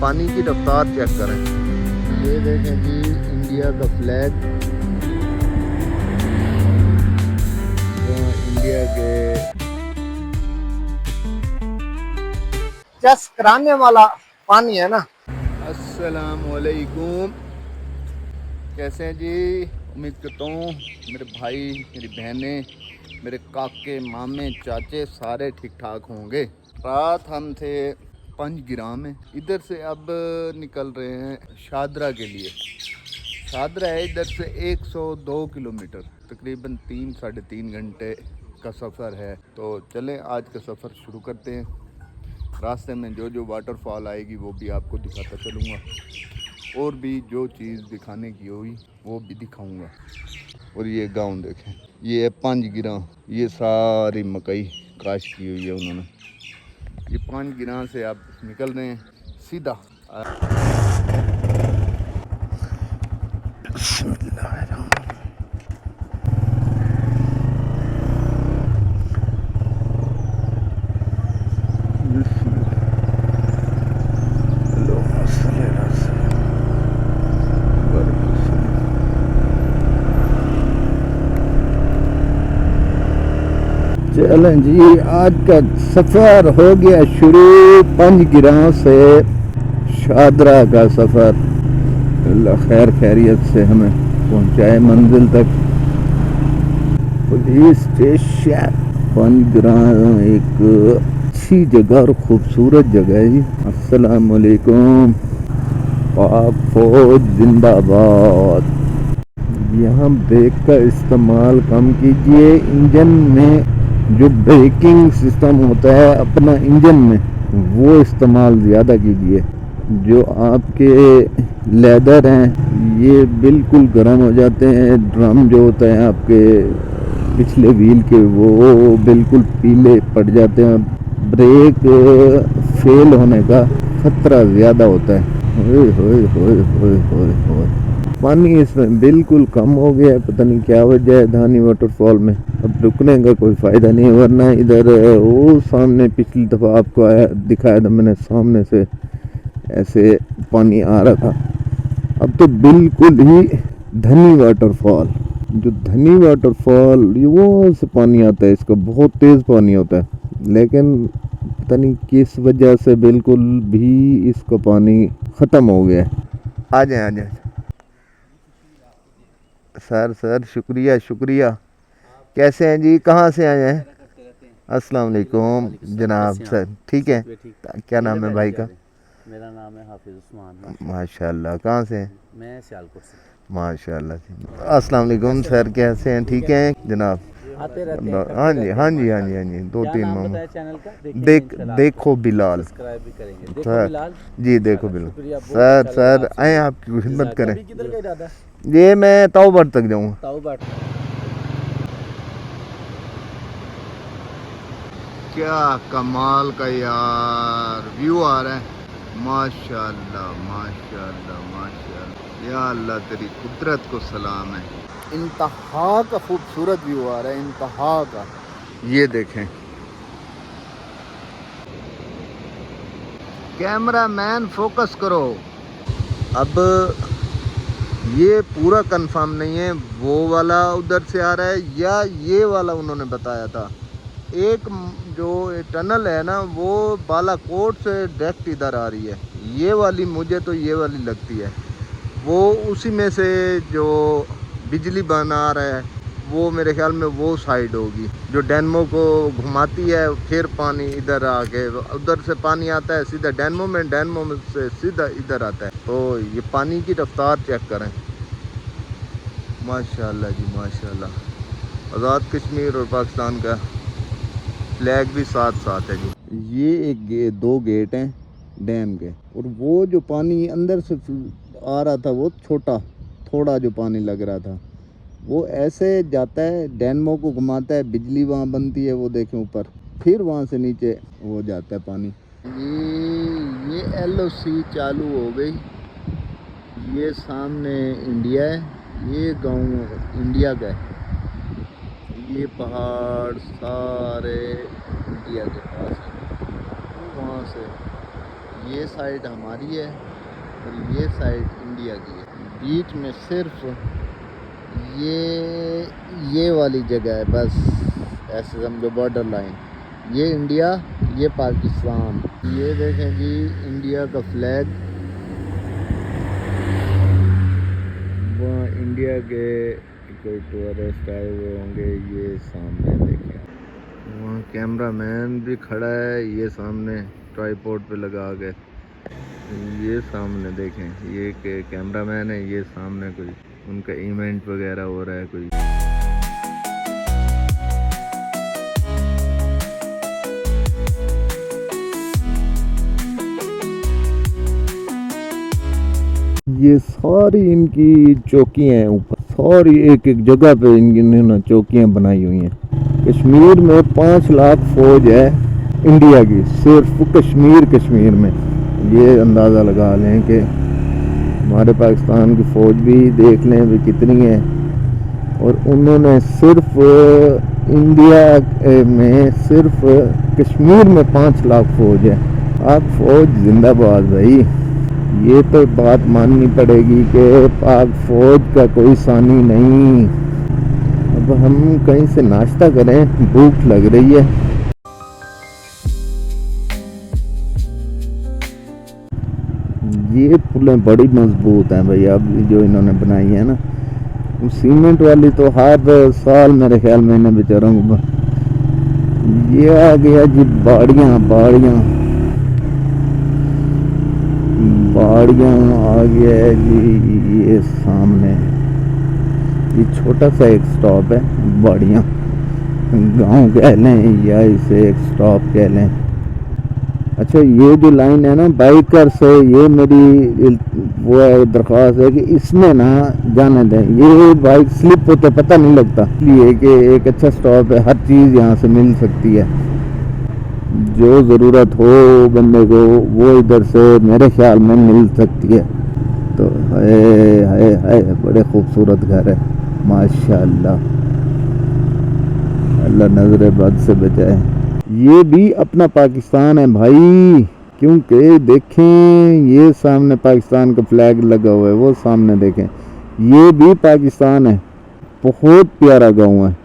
पानी की रफ्तार चेक करें। ये देखें जी इंडिया का फ्लैग, इंडिया के चेस कराने वाला पानी है ना। अस्सलाम वालेकुम, कैसे हैं जी? उम्मीद करता हूँ मेरे भाई, मेरी बहनें, मेरे काके, मामे, चाचे सारे ठीक ठाक होंगे। रात हम थे पंजगिरा में, इधर से अब निकल रहे हैं शादरा के लिए। शादरा है इधर से 102 किलोमीटर, तकरीबन 3-3.5 घंटे का सफ़र है। तो चलें आज का सफ़र शुरू करते हैं। रास्ते में जो जो वाटरफॉल आएगी वो भी आपको दिखाता चलूँगा, और भी जो चीज़ दिखाने की होगी वो भी दिखाऊंगा। और ये गांव देखें, ये है पंजगिरा, ये सारी मकई काश की हुई है उन्होंने। ये पंजगिरा से आप निकल रहे हैं सीधा। चलें जी, आज का सफ़र हो गया शुरू। पंजगिरा से शादरा का सफ़र अल्लाह खैर खैरियत से हमें पहुंचाए मंजिल तक। पुलिस स्टेशन पंजगिरा एक अच्छी जगह और खूबसूरत जगह है जी। अस्सलाम वालेकुम, पाक फौज जिंदाबाद। यहाँ ब्रेक का इस्तेमाल कम कीजिए। इंजन में जो ब्रेकिंग सिस्टम होता है अपना इंजन में, वो इस्तेमाल ज़्यादा कीजिए। जो आपके लेदर हैं ये बिल्कुल गर्म हो जाते हैं। ड्रम जो होता है आपके पिछले व्हील के, वो बिल्कुल पीले पड़ जाते हैं। ब्रेक फेल होने का खतरा ज़्यादा होता है। होए होए होए होए होए होए। पानी इसमें बिल्कुल कम हो गया है, पता नहीं क्या वजह है धानी वाटरफॉल में। अब रुकने का कोई फ़ायदा नहीं, वरना इधर वो सामने पिछली दफ़ा आपको दिखाया था मैंने, सामने से ऐसे पानी आ रहा था। अब तो बिल्कुल ही धनी वाटरफॉल, जो धनी वाटरफॉल वो से पानी आता है, इसका बहुत तेज़ पानी होता है, लेकिन पता नहीं किस वजह से बिल्कुल भी इसका पानी ख़त्म हो गया है। आ जाए सर शुक्रिया शुक्रिया। कैसे हैं जी, कहाँ से आए हैं? अस्सलाम वालेकुम जनाब। सर ठीक है, क्या नाम है भाई का? मेरा नाम है हाफिज उस्मान। माशाल्लाह, कहाँ से हैं? मैं सियालकोट से। माशाल्लाह। अस्सलाम वालेकुम सर, कैसे हैं? ठीक हैं जनाब? आते रहते हैं, हाँ जी हाँ जी हाँ जी हाँ जी, 2-3 मामले। चैनल का देखो बिलाल सब्सक्राइब भी करेंगे। देखो सर बिलाल जी, देखो बिलाल शुक्रिया, बहुत सर। अच्छा सर लगा आए आपकी खिदमत करें। किधर का इरादा है? ये मैं तौबर तक जाऊँगा। ताऊबाट। क्या कमाल का यार व्यू आ रहा है, माशाल्लाह माशाल्लाह माशाल्लाह। या अल्लाह तेरी कुदरत को सलाम है। इंतहा का खूबसूरत व्यू आ रहा है, इंतहा का। ये देखें, कैमरा मैन फोकस करो। अब ये पूरा कंफर्म नहीं है वो वाला उधर से आ रहा है या ये वाला उन्होंने बताया था। एक जो टनल है ना, वो बालाकोट से डायरेक्ट इधर आ रही है। ये वाली मुझे तो ये वाली लगती है, वो उसी में से जो बिजली बना रहा है वो मेरे ख्याल में वो साइड होगी जो डेनमो को घुमाती है। फिर पानी इधर आके, उधर से पानी आता है सीधा डेनमो में, डेनमो में से सीधा इधर आता है। तो ये पानी की रफ्तार चेक करें, माशाल्लाह जी माशाल्लाह। आज़ाद कश्मीर और पाकिस्तान का फ्लैग भी साथ साथ है जी। ये एक दो गेट हैं डैम के, और वो जो पानी अंदर से आ रहा था वो छोटा थोड़ा जो पानी लग रहा था वो ऐसे जाता है, डेनमो को घुमाता है, बिजली वहाँ बनती है, वो देखें ऊपर, फिर वहाँ से नीचे हो जाता है पानी। ये LOC चालू हो गई। ये सामने इंडिया है, ये गांव इंडिया का है। ये पहाड़ सारे इंडिया के पास है। वहाँ से ये साइड हमारी है और ये साइड इंडिया की है। बीच में सिर्फ ये वाली जगह है बस, ऐसे समझो बॉर्डर लाइन। ये इंडिया, ये पाकिस्तान। ये देखें जी इंडिया का फ्लैग, वहाँ इंडिया के कोई टूरिस्ट आए हुए होंगे। ये सामने देखें, वहाँ कैमरामैन भी खड़ा है, ये सामने ट्राइपॉड पे लगा के। ये सामने देखें, ये के कैमरामैन है, ये सामने कोई उनका इवेंट वगैरह हो रहा है कोई। ये सारी इनकी चौकियाँ हैं ऊपर, सारी एक एक जगह पे इन्होंने चौकियाँ बनाई हुई हैं। कश्मीर में 5 लाख फौज है इंडिया की, सिर्फ कश्मीर में। ये अंदाज़ा लगा लें कि हमारे पाकिस्तान की फ़ौज भी देख लें भी कितनी है, और उन्होंने सिर्फ इंडिया में सिर्फ कश्मीर में 5 लाख फौज है। पाक फौज जिंदाबाद भाई। ये तो बात माननी पड़ेगी कि पाक फौज का कोई सानी नहीं। अब हम कहीं से नाश्ता करें, भूख लग रही है। ये पुलें बड़ी मजबूत हैं भाई, अब जो इन्होंने बनाई है ना। सीमेंट वाली तो हर साल मेरे ख्याल में इन्हें बेचारों को। ये आ गया जी बाड़ियाँ आ गया है जी। ये सामने ये छोटा सा एक स्टॉप है, बाड़ियाँ गांव कह लें या इसे एक स्टॉप कह लें। अच्छा, ये जो लाइन है ना बाइकर से, ये मेरी वो दरख्वास्त है कि इसमें ना जाने दें। ये बाइक स्लिप होते पता नहीं लगता, इसलिए कि एक अच्छा स्टॉप है, हर चीज़ यहाँ से मिल सकती है। जो ज़रूरत हो बंदे को वो इधर से मेरे ख्याल में मिल सकती है। तो है बड़े खूबसूरत घर है माशाल्लाह, अल्लाह नजर बद से बचाए। ये भी अपना पाकिस्तान है भाई, क्योंकि देखें ये सामने पाकिस्तान का फ्लैग लगा हुआ है, वो सामने देखें ये भी पाकिस्तान है। बहुत प्यारा गांव है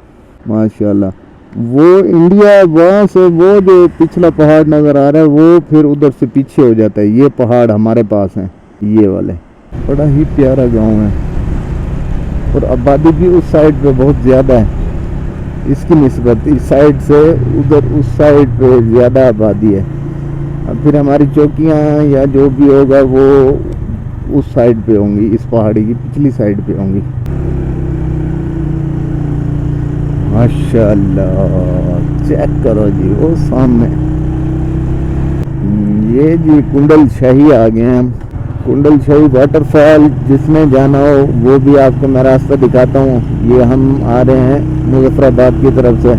माशाल्लाह। वो इंडिया, वहाँ से वो जो पिछला पहाड़ नज़र आ रहा है वो फिर उधर से पीछे हो जाता है। ये पहाड़ हमारे पास हैं ये वाले। बड़ा ही प्यारा गांव है, और आबादी भी उस साइड पे बहुत ज़्यादा है इसकी निस्बत। इस साइड से उधर उस साइड पे ज़्यादा आबादी है। अब फिर हमारी चौकियाँ या जो भी होगा वो उस साइड पे होंगी, इस पहाड़ी की पिछली साइड पे होंगी। माशाल्लाह, चेक करो जी वो सामने। ये जी कुंडल शाही आ गए हैं हम। कुंडल शाही वाटरफॉल, जिसने जाना हो वो भी आपको मैं रास्ता दिखाता हूँ। ये हम आ रहे हैं मुजफ्फराबाद की तरफ से।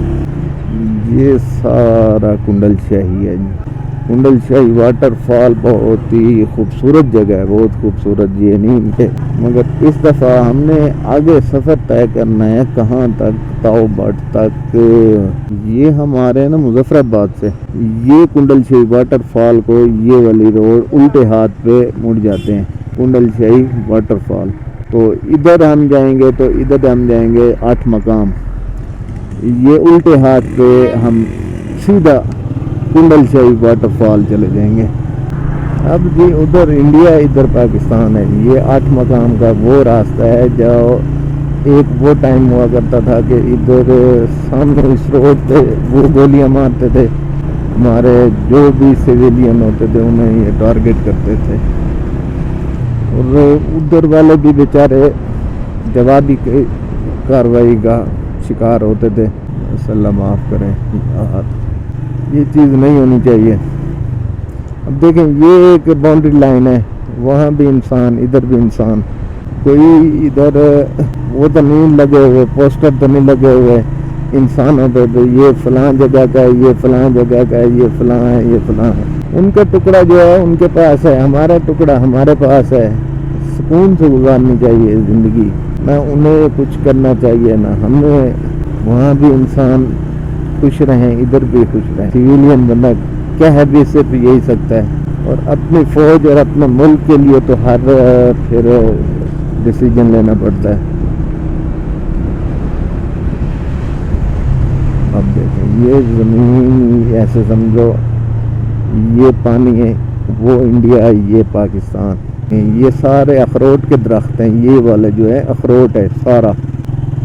ये सारा कुंडल शाही है जी। कुंडल शाही वाटरफॉल बहुत ही खूबसूरत जगह है, बहुत खूबसूरत। ये नहीं है, मगर इस दफ़ा हमने आगे सफ़र तय करना है। कहाँ तक? ताऊ बट तक। ये हम आ रहे हैं ना मुजफ्फराबाद से। ये कुंडल शाही वाटरफॉल को ये वाली रोड उल्टे हाथ पे मुड़ जाते हैं, कुंडल शाही वाटरफॉल। तो इधर हम जाएंगे, तो इधर हम जाएंगे 8 मकाम। ये उल्टे हाथ पे हम सीधा कुंडल शाही वाटरफॉल चले जाएंगे। अब जी उधर इंडिया, इधर पाकिस्तान है। ये 8 मकाम का वो रास्ता है जो एक वो टाइम हुआ करता था कि इधर सामने इस रोड पे वो गोलियां मारते थे, हमारे जो भी सिविलियन होते थे उन्हें ये टारगेट करते थे, और उधर वाले भी बेचारे जवाबी कार्रवाई का शिकार होते थे। अल्लाह माफ़ करें यार, ये चीज़ नहीं होनी चाहिए। अब देखें ये एक बाउंड्री लाइन है, वहाँ भी इंसान, इधर भी इंसान। कोई इधर वो तो नहीं लगे हुए, पोस्टर तो नहीं लगे हुए इंसानों पे तो ये फलां जगह का है, ये फलां जगह का है, ये फलां है, ये फलां है। उनका टुकड़ा जो है उनके पास है, हमारा टुकड़ा हमारे पास है। सुकून से गुजारनी चाहिए ज़िंदगी, ना उन्हें कुछ करना चाहिए ना हमें। वहाँ भी इंसान खुश रहें, इधर भी खुश रहें। सिविलियन बंदा क्या है भी सिर्फ यही सकता है और अपनी फौज और अपने मुल्क के लिए तो हर फिर डिसीजन लेना पड़ता है। अब देखें ये ज़मीन ऐसे समझो ये पानी है, वो इंडिया है, ये पाकिस्तान, ये सारे अखरोट के दरख्त हैं। ये वाला जो है अखरोट है सारा,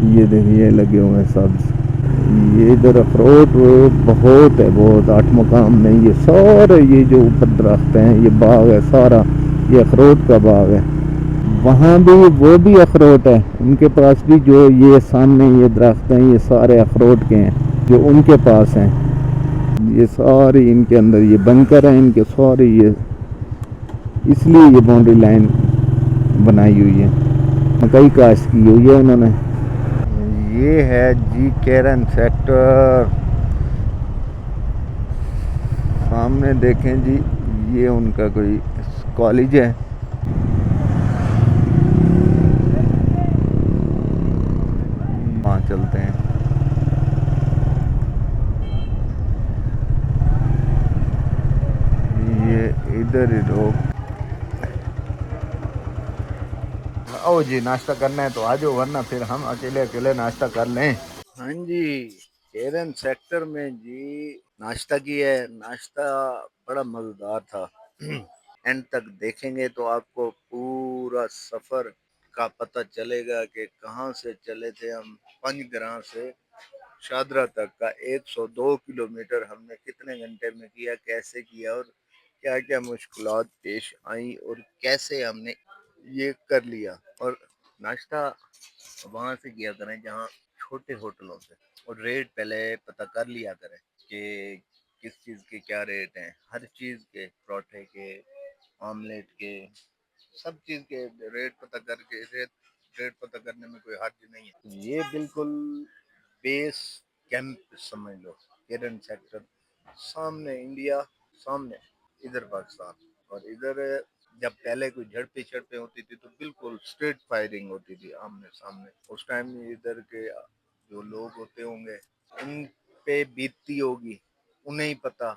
ये देखिए लगे हुए हैं सब्ज़। ये इधर अखरोट बहुत है, बहुत 8 मकाम में ये सारे ये जो ऊपर दरख्त हैं, ये बाग है सारा, ये अखरोट का बाग है। वहाँ भी वो भी अखरोट है, उनके पास भी जो ये सामने ये दरख्त हैं ये सारे अखरोट के हैं जो उनके पास हैं। ये सारे इनके अंदर ये बंकर हैं इनके सारे, ये इसलिए ये बाउंड्री लाइन बनाई हुई है, मकई काश्त की हुई है इन्होंने। ये है जी केरन सेक्टर, सामने देखें जी, ये उनका कोई कॉलेज है। वहाँ चलते हैं। ये इधर ही लोग, आओ जी नाश्ता करना है तो आ जाओ, वरना फिर हम अकेले अकेले नाश्ता कर लें। हाँ जी, केरन सेक्टर में जी नाश्ता किया है। नाश्ता बड़ा मज़ेदार था। एंड तक देखेंगे तो आपको पूरा सफ़र का पता चलेगा कि कहाँ से चले थे हम। पंजग्रां से शादरा तक का 102 किलोमीटर हमने कितने घंटे में किया, कैसे किया और क्या क्या मुश्किलात पेश आई और कैसे हमने ये कर लिया। और नाश्ता वहाँ से किया करें जहाँ छोटे होटलों से, और रेट पहले पता कर लिया करें कि किस चीज़ के क्या रेट हैं। हर चीज़ के, परोठे के, ऑमलेट के, सब चीज़ के रेट पता करके रेट पता करने में कोई हर्ज नहीं है। ये बिल्कुल बेस कैंप समझ लो, केरन सेक्टर, सामने इंडिया, सामने इधर पाकिस्तान। और इधर जब पहले कोई झड़पें शड़पें होती थी तो बिल्कुल स्ट्रेट फायरिंग होती थी आमने सामने। उस टाइम इधर के जो लोग होते होंगे उन पे बीतती होगी, उन्हें ही पता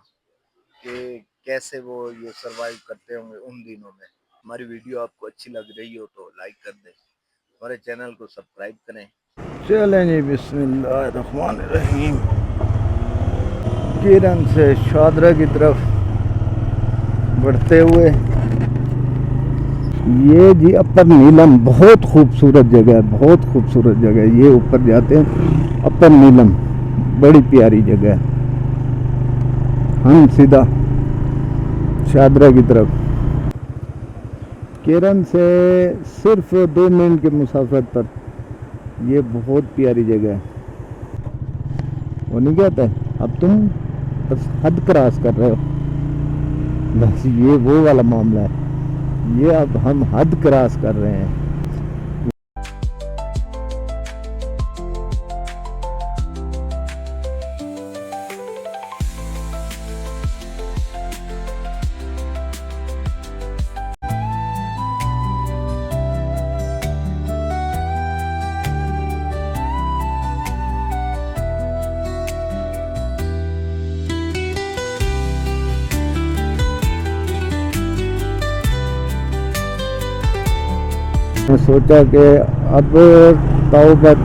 कि कैसे वो ये सरवाइव करते होंगे उन दिनों में। हमारी वीडियो आपको अच्छी लग रही हो तो लाइक कर दें, हमारे चैनल को सब्सक्राइब करें। चलें जी, बिस्मिल्लाहिर्रहमानिर्रहीम। केरन से शादरा की तरफ बढ़ते हुए, ये जी अपर नीलम बहुत खूबसूरत जगह है, बहुत खूबसूरत जगह है। ये ऊपर जाते हैं अपर नीलम, बड़ी प्यारी जगह है। हम सीधा शादरा की तरफ, केरन से सिर्फ 2 मिनट के मुसाफत पर, ये बहुत प्यारी जगह है। वो नहीं कहता है अब तुम बस हद क्रॉस कर रहे हो, बस ये वो वाला मामला है। ये अब हम हद क्रॉस कर रहे हैं। मैं सोचा कि अब तौबत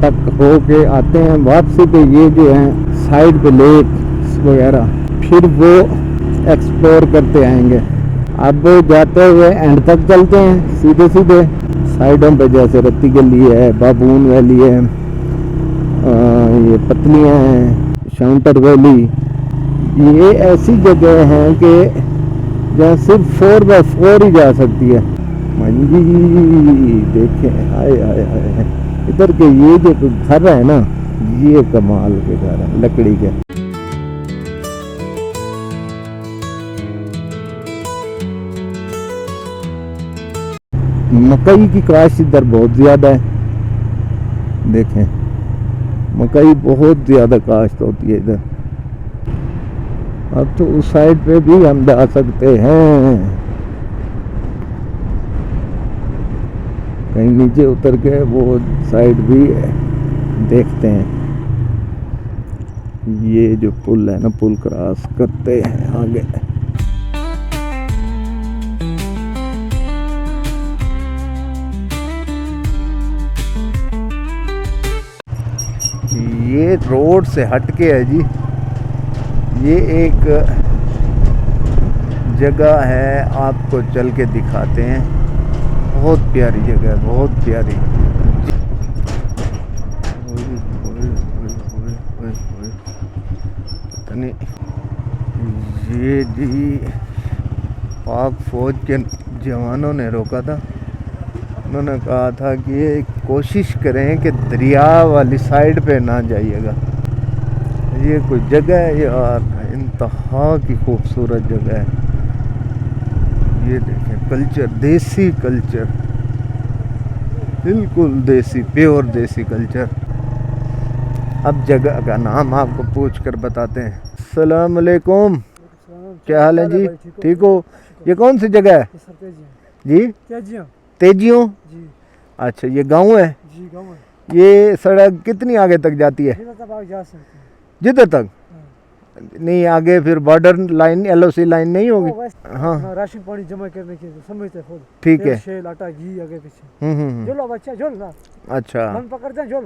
तक हो के आते हैं, वापसी पे ये जो है साइड पे लेक वगैरह, फिर वो एक्सप्लोर करते आएंगे। अब जाते हुए एंड तक चलते हैं सीधे सीधे साइडों पे, जैसे रत्ती गली है, बाबून वैली है, ये पतलियाँ हैं, शाउंटर वैली। ये ऐसी जगह हैं कि जहाँ सिर्फ 4x4 ही जा सकती है। मंजी देखें, हाय हाय हाय, इधर के ये जो घर है ना, ये कमाल के घर है लकड़ी के। मकई की काश्त इधर बहुत ज्यादा है, देखें मकई बहुत ज्यादा काश्त होती है इधर। अब तो उस साइड पे भी हम जा सकते हैं, कहीं नीचे उतर के वो साइड भी देखते हैं। ये जो पुल है ना, पुल क्रॉस करते हैं आगे। ये रोड से हटके है जी, ये एक जगह है, आपको चल के दिखाते हैं। बहुत प्यारी जगह है, बहुत प्यारी। पता नहीं, ये जी पाक फौज के जवानों ने रोका था। उन्होंने कहा था कि ये कोशिश करें कि दरिया वाली साइड पे ना जाइएगा। ये कोई जगह है यार, इंतहा की खूबसूरत जगह है। ये देखें कल्चर, देसी कल्चर, बिल्कुल देसी, प्योर देसी कल्चर। अब जगह का नाम आपको पूछ कर बताते हैं। अस्सलाम वालेकुम, क्या हाल है जी? ठीक हो? ये कौन सी जगह है जी? तेजियों। अच्छा, ये गांव है जी? गाँव है। ये सड़क कितनी आगे तक जाती है? जिधर तक आप जा सकते हैं। जिधर तक? नहीं, आगे फिर बॉर्डर लाइन, LOC लाइन नहीं होगी? हाँ, राशन पानी जमा करने के समझते खुद। ठीक है। शेल, आटा, घी आगे पीछे। झोलो बच्चा, झोल ना। अच्छा, मन पकड़ दे, झोल।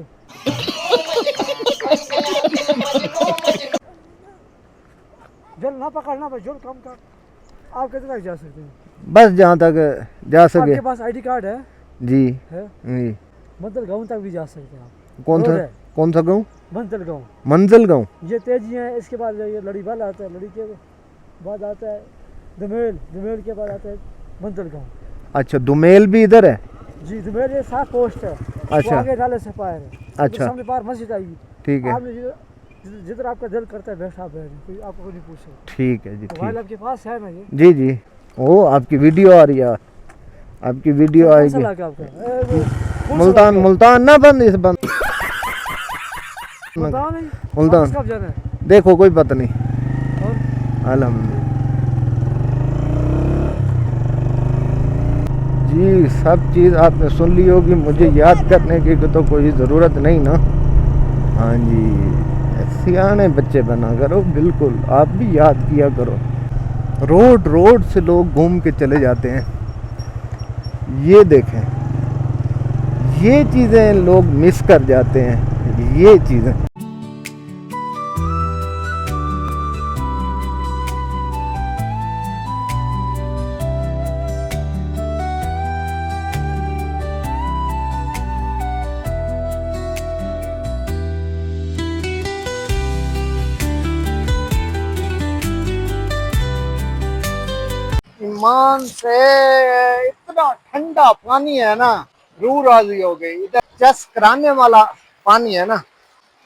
झोल ना पकड़ना भाई, झोल कम कर। आप कितने तक जा सकते हैं? बस जहाँ तक जा सके। आपके पास ID कार्ड है? जी है। जी। मंजिल गाँव तक भी जा सकते हैं आप। कौन सा गाँव? मंजिल गाँव। मंजिल गाँव। ये तेजी है, इसके बाद ये लड़ीवाल आता है, लड़ी के बाद आता है दुमेल, दुमेल के बाद आता है मंजिल गाँव। अच्छा, दुमेल भी इधर है? जी, दुमेल ये 7 पोस्ट है। अच्छा, आगे डाले से पार है। अच्छा, सामने पार मस्जिद आएगी। ठीक है, आपने जिधर आपका दिल करता है बैठा बैठ, कोई आपको कोई नहीं पूछ सकता। ठीक है जी, मोबाइल ठीक। आपके पास है ना? ये जी जी। ओ, आपकी वीडियो आ रही है, आपकी वीडियो आएगी। मुल्तान, मुल्तान ना बंद, इस बंद मुल्तान। कब जाना है? देखो, कोई पता नहीं। और अल्हम्दुलिल्लाह जी, सब चीज़ आपने सुन ली होगी, मुझे याद करने की तो कोई ज़रूरत नहीं ना। हाँ जी, सियाने बच्चे बना करो, बिल्कुल आप भी याद किया करो। रोड रोड से लोग घूम के चले जाते हैं। ये देखें, ये चीज़ें लोग मिस कर जाते हैं, ये चीज़ें। ईमान से इतना ठंडा पानी है ना, रूह राजी हो गई। इधर चस कराने वाला पानी है ना,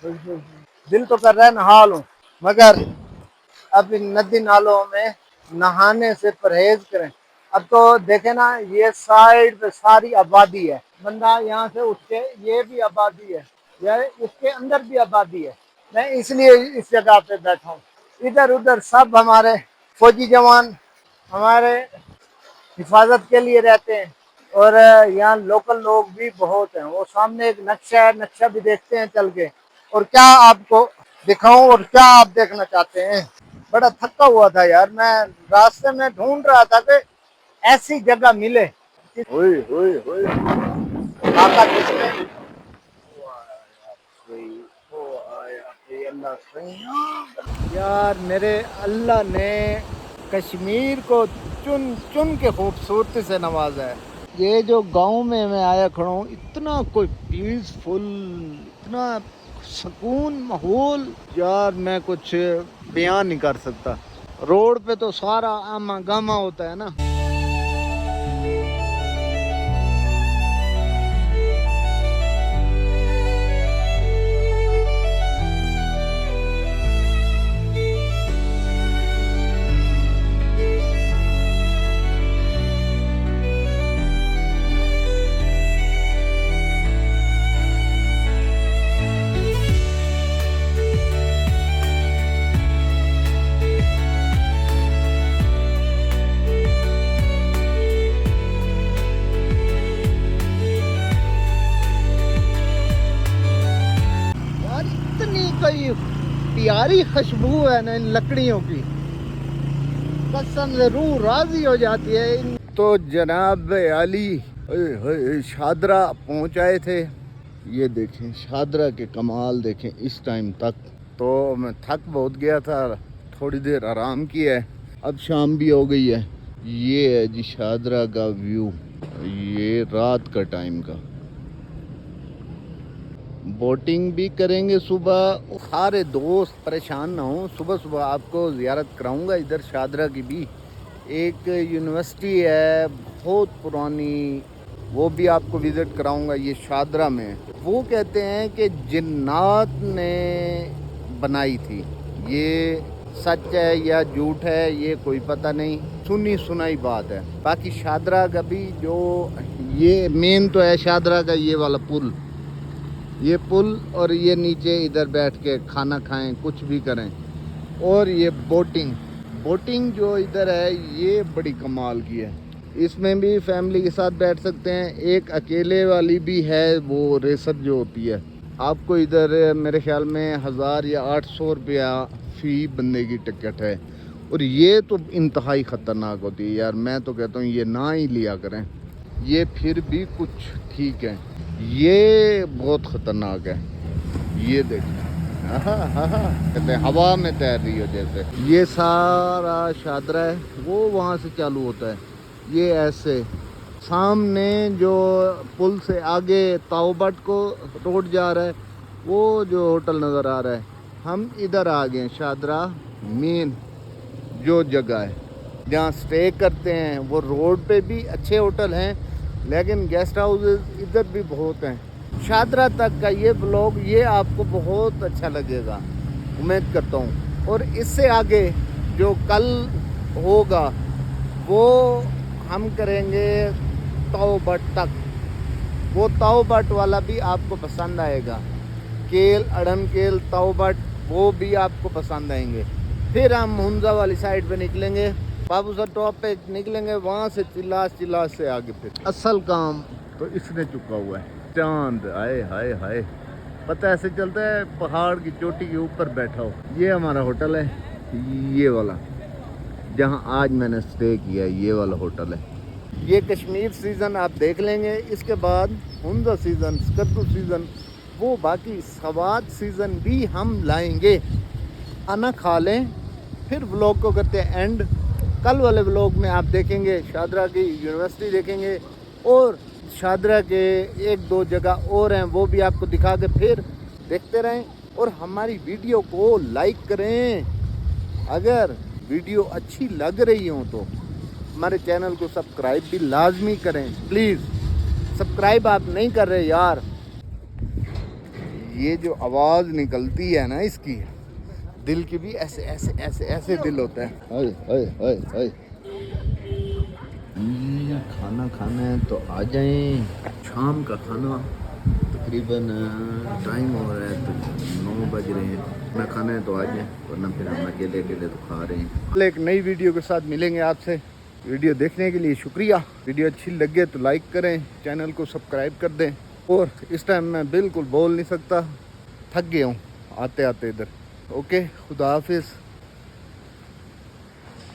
दिल तो कर रहा है नहा लूं, मगर अब इन नदी नालों में नहाने से परहेज करें। अब तो देखे ना, ये साइड पे सारी आबादी है, बंदा यहाँ से उठ के, ये भी आबादी है, ये इसके अंदर भी आबादी है। मैं इसलिए इस जगह पे बैठा हूँ। इधर उधर सब हमारे फौजी जवान हमारे हिफाजत के लिए रहते हैं, और यहाँ लोकल लोग भी बहुत हैं। वो सामने एक नक्शा है, नक्शा भी देखते हैं चल के, और क्या आपको दिखाऊं और क्या आप देखना चाहते हैं। बड़ा थका हुआ था यार, मैं रास्ते में ढूंढ रहा था कि ऐसी जगह मिले। ओए ओए ओए, काका किसने यार, मेरे अल्लाह ने कश्मीर को चुन चुन के खूबसूरती से नवाजा है। ये जो गांव में मैं आया खड़ा हूँ, इतना कोई पीसफुल, इतना सुकून माहौल, यार मैं कुछ बयान नहीं कर सकता। रोड पे तो सारा आमा गामा होता है ना। प्यारी खुशबू है ना इन लकड़ियों की, कसम से रूह राजी हो जाती है। तो जनाब अली शादरा पहुंच आए थे, ये देखें शादरा के कमाल देखें इस टाइम तक। तो मैं थक बहुत गया था, थोड़ी देर आराम किया है, अब शाम भी हो गई है। ये है जी शादरा का व्यू, ये रात का टाइम का। बोटिंग भी करेंगे सुबह। सारे दोस्त परेशान ना हो, सुबह सुबह आपको ज़ियारत कराऊंगा इधर शादरा की भी। एक यूनिवर्सिटी है बहुत पुरानी, वो भी आपको विज़िट कराऊंगा, ये शादरा में। वो कहते हैं कि जिन्नात ने बनाई थी। ये सच है या झूठ है ये कोई पता नहीं, सुनी सुनाई बात है। बाकी शादरा का भी जो ये मेन तो है शादरा का ये वाला पुल, ये पुल, और ये नीचे इधर बैठ के खाना खाएं, कुछ भी करें। और ये बोटिंग जो इधर है ये बड़ी कमाल की है। इसमें भी फैमिली के साथ बैठ सकते हैं। एक अकेले वाली भी है, वो रेसर जो होती है। आपको इधर मेरे ख्याल में 1000 या 800 रुपया फ़ी बंदे की टिकट है। और ये तो इंतहाई ख़तरनाक होती है यार, मैं तो कहता हूँ ये ना ही लिया करें। ये फिर भी कुछ ठीक है, ये बहुत ख़तरनाक है। ये देखिए कहते हैं हवा में तैर रही हो जैसे। ये सारा शादरा है, वो वहाँ से चालू होता है। ये ऐसे सामने जो पुल से आगे ताओबट को रोड जा रहा है, वो जो होटल नज़र आ रहा है। हम इधर आ गए शादरा मेन जो जगह है जहाँ स्टे करते हैं। वो रोड पे भी अच्छे होटल हैं, लेकिन गेस्ट हाउसेस इधर भी बहुत हैं। शादरा तक का ये ब्लॉग ये आपको बहुत अच्छा लगेगा, उम्मीद करता हूँ। और इससे आगे जो कल होगा वो हम करेंगे ताओबट तक। वो ताओबट वाला भी आपको पसंद आएगा। केल, अड़न केल, ताओबट, वो भी आपको पसंद आएंगे। फिर हम हुंजा वाली साइड पे निकलेंगे, बाबूसर टॉप पे निकलेंगे, वहाँ से चिल्लास से आगे। फिर असल काम तो इसने चुका हुआ है। चांद आए हाय हाय, पता ऐसे चलता है पहाड़ की चोटी के ऊपर बैठा हो। ये हमारा होटल है, ये वाला जहाँ आज मैंने स्टे किया, ये वाला होटल है। ये कश्मीर सीज़न आप देख लेंगे, इसके बाद हुंजा सीज़न, स्कर्दू सीज़न, वो बाकी सवाद सीज़न भी हम लाएंगे। खाना खा लें, फिर व्लॉग को करते हैं एंड। कल वाले व्लॉग में आप देखेंगे शादरा की यूनिवर्सिटी देखेंगे, और शादरा के 1-2 जगह और हैं, वो भी आपको दिखा के फिर देखते रहें। और हमारी वीडियो को लाइक करें, अगर वीडियो अच्छी लग रही हो तो हमारे चैनल को सब्सक्राइब भी लाजमी करें प्लीज़। सब्सक्राइब आप नहीं कर रहे यार। ये जो आवाज़ निकलती है ना इसकी, दिल की भी ऐसे ऐसे ऐसे ऐसे दिल होता है। हाय हाय हाय हाय। खाना खाना है तो आ जाएं। शाम का खाना तकरीबन टाइम हो रहा है तो 9 बज रहे हैं। खाना खाना है तो आ जाएं, वरना फिर हम अकेले अकेले तो खा रहे हैं। कल एक नई वीडियो के साथ मिलेंगे आपसे। वीडियो देखने के लिए शुक्रिया। वीडियो अच्छी लगे तो लाइक करें, चैनल को सब्सक्राइब कर दें। और इस टाइम मैं बिल्कुल बोल नहीं सकता, थक गया हूँ आते आते इधर। ओके, खुदा हाफिज़।